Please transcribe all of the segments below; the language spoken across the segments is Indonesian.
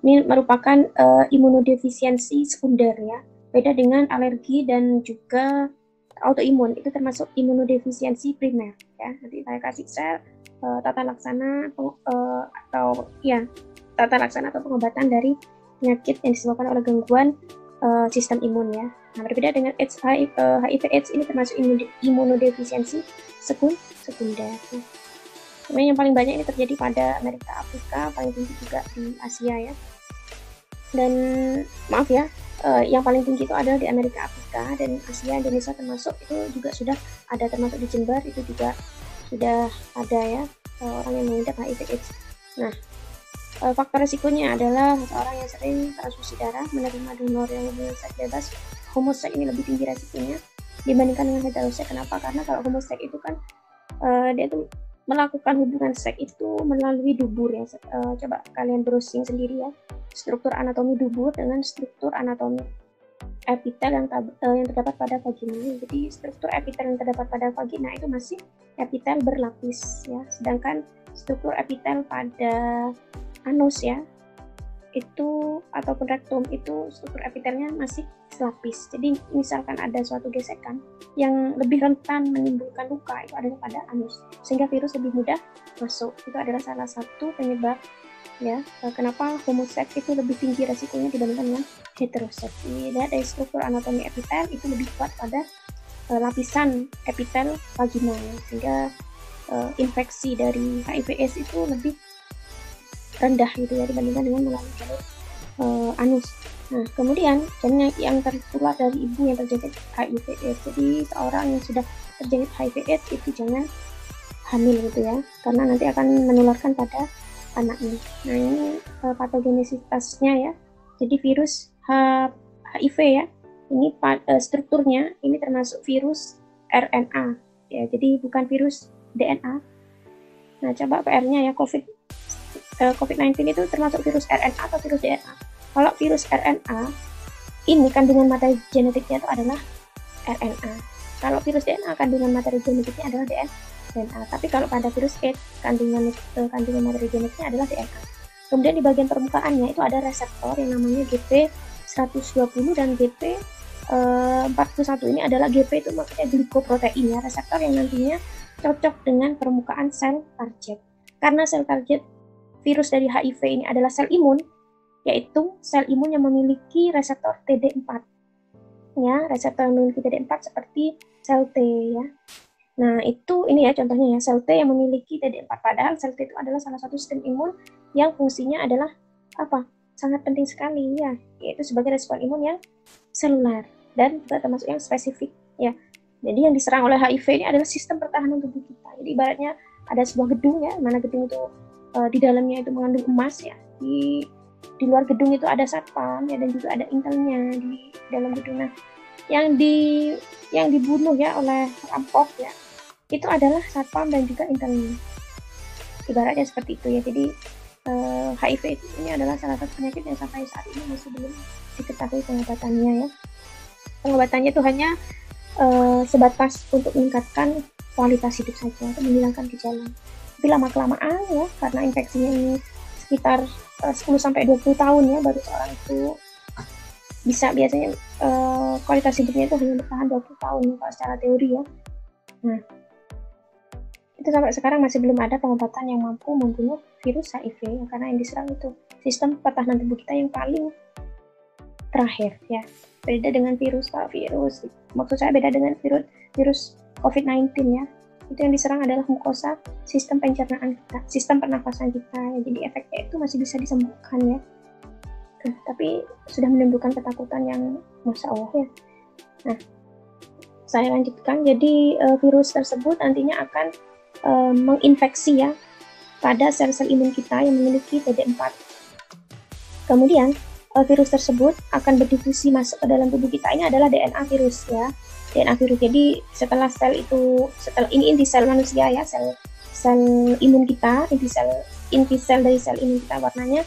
Ini merupakan imunodefisiensi sekunder ya. Beda dengan alergi dan juga autoimun, itu termasuk imunodefisiensi primer ya. Nanti saya kasih sel tata laksana atau ya tata laksana atau pengobatan dari penyakit yang disebabkan oleh gangguan sistem imun ya. Nah, berbeda dengan HIV/AIDS ini termasuk imunodefisiensi sekunder. Sebenarnya yang paling banyak ini terjadi pada Amerika, Afrika, paling tinggi juga di Asia ya. Dan maaf ya, yang paling tinggi itu adalah di Amerika, Afrika, dan Asia. Indonesia termasuk, itu juga sudah ada, termasuk di Jember itu juga sudah ada ya orang yang mengidap HIV/AIDS. Nah, faktor resikonya adalah seorang yang sering transfusi darah, menerima donor yang hubungan seks bebas. Homoseks ini lebih tinggi resikonya dibandingkan dengan heteroseks. Kenapa? Karena kalau homoseks itu kan dia tuh melakukan hubungan seks itu melalui dubur ya. Coba kalian browsing sendiri ya, struktur anatomi dubur dengan struktur anatomi epitel yang terdapat pada vagina. Jadi struktur epitel yang terdapat pada vagina itu masih epitel berlapis ya, sedangkan struktur epitel pada anus ya itu ataupun rektum itu struktur epitelnya masih selapis. Jadi misalkan ada suatu gesekan yang lebih rentan menimbulkan luka, itu adalah pada anus, sehingga virus lebih mudah masuk. Itu adalah salah satu penyebab ya kenapa homoseks itu lebih tinggi resikonya dibandingkan dengan heteroseks. Dilihat dari struktur anatomi epitel itu lebih kuat pada lapisan epitel vagina ya, sehingga infeksi dari HIV/AIDS itu lebih rendah gitu ya dibandingkan dengan melalui jalur anus. Nah, kemudian yang tertular dari ibu yang terjangkit HIV/AIDS. Jadi seorang yang sudah terjangkit HIV/AIDS itu jangan hamil gitu ya, karena nanti akan menularkan pada anaknya. Nah, ini patogenesitasnya ya. Jadi virus HIV ya, ini strukturnya ini termasuk virus RNA ya, jadi bukan virus DNA. Nah, coba PR-nya ya, COVID-19 itu termasuk virus RNA atau virus DNA? Kalau virus RNA, ini kandungan materi genetiknya itu adalah RNA. Kalau virus DNA, kandungan materi genetiknya adalah DNA. Tapi kalau pada virus AIDS, kandungan materi genetiknya adalah DNA. Kemudian di bagian permukaannya itu ada reseptor yang namanya GP120 dan GP41. Ini adalah GP itu maksudnya glikoprotein ya, reseptor yang nantinya cocok dengan permukaan sel target. Karena sel target virus dari HIV ini adalah sel imun, yaitu sel imun yang memiliki reseptor TD4 ya, reseptor yang memiliki TD4 seperti sel T ya. Nah, itu ini ya contohnya ya, sel T yang memiliki TD4, padahal sel T itu adalah salah satu sistem imun yang fungsinya adalah apa? Sangat penting sekali ya, yaitu sebagai respon imun yang seluler dan juga termasuk yang spesifik ya. Jadi yang diserang oleh HIV ini adalah sistem pertahanan tubuh kita. Jadi ibaratnya ada sebuah gedung ya, mana gedung itu di dalamnya itu mengandung emas ya, di luar gedung itu ada satpam ya, dan juga ada intelnya di dalam gedung. Nah, yang dibunuh ya oleh perampok ya, itu adalah satpam dan juga intelnya. Ibaratnya seperti itu ya. Jadi HIV ini adalah salah satu penyakit yang sampai saat ini masih belum diketahui pengobatannya ya. Pengobatannya itu hanya sebatas untuk meningkatkan kualitas hidup saja, untuk menghilangkan gejala. Tapi lama-kelamaan ya, karena infeksinya ini sekitar 10-20 tahun ya, baru seorang itu bisa, biasanya kualitas hidupnya itu hanya bertahan 20 tahun ya, kalau secara teori ya. Nah, itu sampai sekarang masih belum ada pengobatan yang mampu membunuh virus HIV ya, karena yang diserang itu sistem pertahanan tubuh kita yang paling terakhir ya. Beda dengan virus, maksud saya beda dengan virus COVID-19 ya. Itu yang diserang adalah mukosa sistem pencernaan kita, sistem pernafasan kita ya. Jadi efeknya itu masih bisa disembuhkan ya. Nah, tapi sudah menimbulkan ketakutan yang masya Allah ya. Nah, saya lanjutkan. Jadi virus tersebut nantinya akan menginfeksi ya pada sel-sel imun kita yang memiliki TD4. Kemudian virus tersebut akan berdifusi masuk ke dalam tubuh kita. Ini adalah DNA virus ya. DNA virus. Jadi setelah ini inti sel manusia ya, sel imun kita, inti sel dari sel imun kita warnanya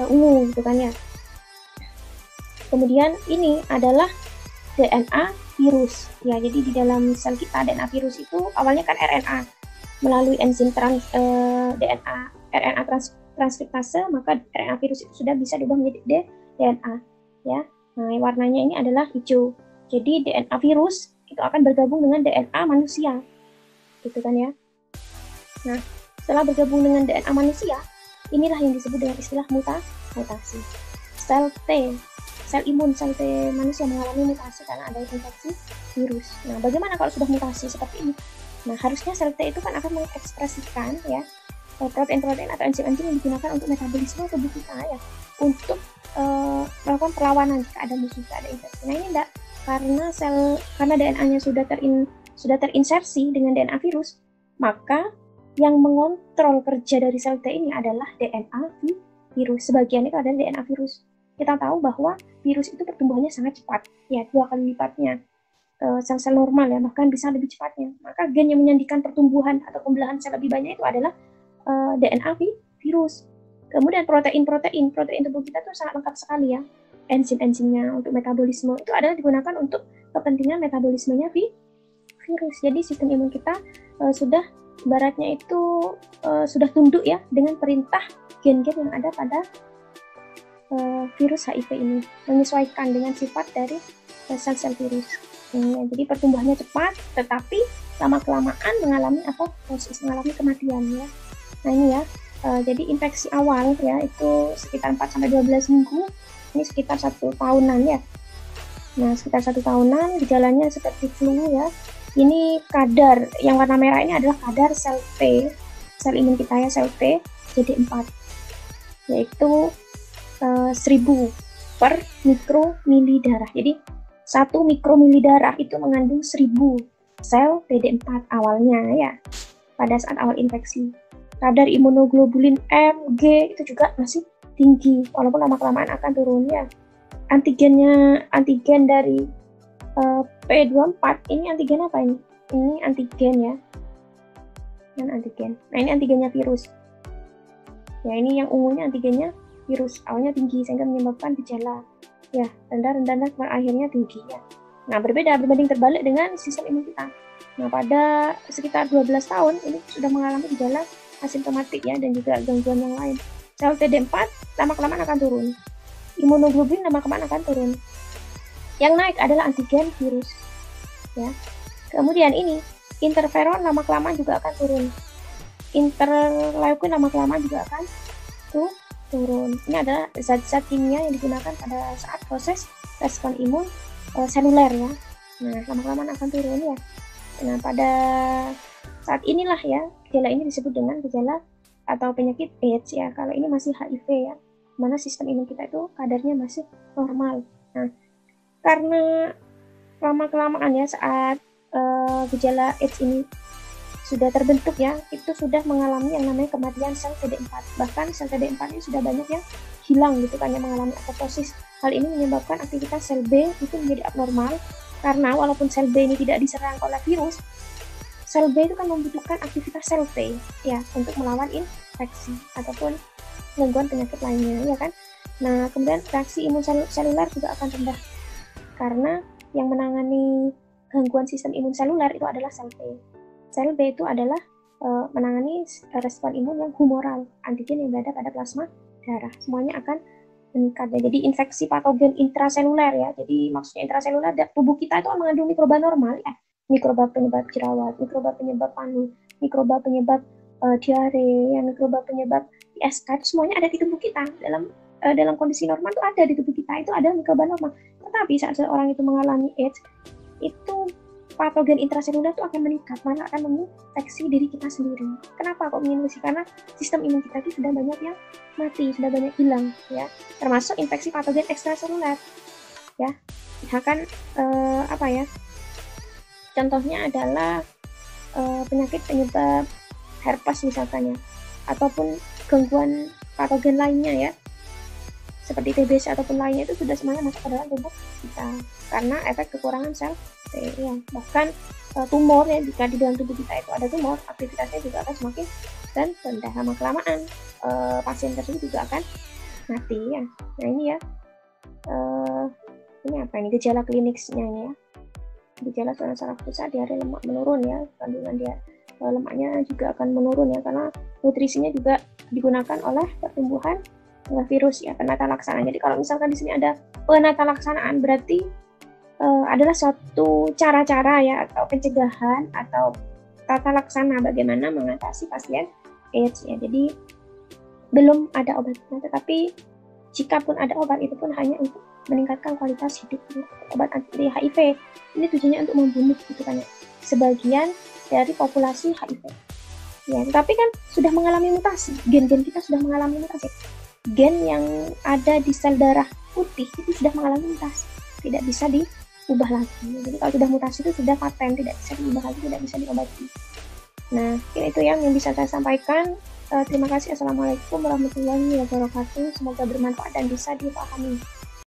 ungu gitu kan ya. Kemudian ini adalah DNA virus ya. Jadi di dalam sel kita DNA virus itu awalnya kan RNA, melalui enzim RNA transkriptase, maka RNA virus itu sudah bisa diubah menjadi DNA, ya. Nah, warnanya ini adalah hijau. Jadi DNA virus itu akan bergabung dengan DNA manusia, gitu kan ya. Nah, setelah bergabung dengan DNA manusia, inilah yang disebut dengan istilah mutasi. Sel T, sel imun sel T manusia mengalami mutasi karena ada infeksi virus. Nah, bagaimana kalau sudah mutasi seperti ini? Nah, harusnya sel T itu kan akan mengekspresikan ya protein-protein atau enzim-enzim yang digunakan untuk metabolisme tubuh kita ya, untuk melakukan perlawanan jika ada musuh, jika ada infeksi. Nah, ini enggak, karena DNA-nya sudah terinsersi dengan DNA virus, maka yang mengontrol kerja dari sel T ini adalah DNA virus. Sebagian itu adalah DNA virus. Kita tahu bahwa virus itu pertumbuhannya sangat cepat, ya 2 kali lipatnya sel-sel normal ya, bahkan bisa lebih cepatnya. Maka gen yang menyandikan pertumbuhan atau pembelahan sel lebih banyak itu adalah DNA virus. Kemudian protein tubuh kita tuh sangat lengkap sekali ya. Enzim-enzimnya untuk metabolisme itu adalah digunakan untuk kepentingan metabolismenya virus. Jadi sistem imun kita sudah ibaratnya itu sudah tunduk ya dengan perintah gen-gen yang ada pada virus HIV ini, menyesuaikan dengan sifat dari sel-sel virus. Jadi pertumbuhannya cepat, tetapi lama-kelamaan mengalami mengalami kematian ya. Nah ini ya, jadi infeksi awal ya itu sekitar 4-12 minggu, ini sekitar 1 tahunan ya. Nah sekitar 1 tahunan, gejalanya seperti flu ya. Ini kadar yang warna merah ini adalah kadar sel T, sel imun kita ya, sel T jadi 4, yaitu 1000 per mikromili darah. Jadi 1 mikromili darah itu mengandung 1000 sel TD4 awalnya ya, pada saat awal infeksi. Kadar imunoglobulin M, G itu juga masih tinggi, walaupun lama-kelamaan akan turun ya. Antigen dari P24, ini antigen apa ini? Ini antigen ya. Dan antigen. Nah, ini antigennya virus. Ya, ini yang ungunya antigennya virus. Awalnya tinggi sehingga menyebabkan gejala. Ya, rendah, akhirnya tinggi ya. Nah, berbanding terbalik dengan sistem imun kita. Nah, pada sekitar 12 tahun ini sudah mengalami gejala asimptomatik ya, dan juga gangguan yang lain. Sel TD4 lama-kelamaan akan turun. Imunoglobulin lama-kelamaan akan turun. Yang naik adalah antigen virus. Ya. Kemudian ini interferon lama-kelamaan juga akan turun. Interleukin lama-kelamaan juga akan turun. Ini adalah zat-zat kimia yang digunakan pada saat proses respon imun seluler ya. Nah, lama-kelamaan akan turun ya. Nah, pada saat inilah ya, gejala ini disebut dengan gejala atau penyakit AIDS ya. Kalau ini masih HIV ya, mana sistem imun kita itu kadarnya masih normal. Nah, karena lama-kelamaan ya saat gejala AIDS ini sudah terbentuk ya, itu sudah mengalami yang namanya kematian sel TD4. Bahkan sel TD4 ini sudah banyak yang hilang gitu kan, yang mengalami apoptosis. Hal ini menyebabkan aktivitas sel B itu menjadi abnormal, karena walaupun sel B ini tidak diserang oleh virus, sel B itu kan membutuhkan aktivitas sel T ya untuk melawan infeksi ataupun gangguan penyakit lainnya ya kan. Nah, kemudian reaksi imun seluler juga akan rendah karena yang menangani gangguan sistem imun seluler itu adalah sel T. Sel B itu adalah menangani respon imun yang humoral, antigen yang berada pada plasma darah. Semuanya akan meningkat ya. Jadi infeksi patogen intraseluler ya. Jadi maksudnya intraseluler, tubuh kita itu mengandung mikroba normal ya. Mikroba penyebab jerawat, mikroba penyebab panu, mikroba penyebab diare, ya, mikroba penyebab ISK, itu semuanya ada di tubuh kita. Dalam kondisi normal itu ada di tubuh kita, itu ada mikroba normal. Tetapi saat seorang itu mengalami AIDS, itu patogen intraseluler itu akan meningkat, malah akan menginfeksi diri kita sendiri. Kenapa kok menginfeksi? Karena sistem imun kita itu sudah banyak yang mati, sudah banyak hilang, ya. Termasuk infeksi patogen ekstraseluler, ya. Misalkan apa ya? Contohnya adalah penyakit penyebab herpes misalkan ya, ataupun gangguan patogen lainnya ya, seperti TBC ataupun lainnya, itu sudah semuanya masuk ke dalam tubuh kita karena efek kekurangan sel T ya. Bahkan tumor ya, jika di dalam tubuh kita itu ada tumor, aktivitasnya juga akan semakin dan rendah. Lama kelamaan pasien tersebut juga akan mati ya. Nah ini ya, ini apa ini gejala klinisnya ini ya. Gejala saluran saraf pusat, diare, lemak menurun ya, kandungan lemaknya juga akan menurun ya, karena nutrisinya juga digunakan oleh pertumbuhan virus ya, penata laksanaan. Jadi kalau misalkan di sini ada penata laksanaan, berarti adalah suatu cara-cara ya, atau pencegahan atau tata laksana bagaimana mengatasi pasien AIDS ya. Jadi belum ada obatnya, tetapi jika pun ada obat, itu pun hanya untuk meningkatkan kualitas hidup. Obat anti HIV ini tujuannya untuk membunuh gitu kan ya, sebagian dari populasi HIV ya. Tetapi kan sudah mengalami mutasi, gen-gen kita sudah mengalami mutasi, gen yang ada di sel darah putih itu sudah mengalami mutasi, tidak bisa diubah lagi. Jadi kalau sudah mutasi itu sudah paten, tidak bisa diubah lagi, tidak bisa diobati. Nah, itu yang bisa saya sampaikan. Terima kasih. Assalamualaikum warahmatullahi wabarakatuh. Semoga bermanfaat dan bisa dipahami.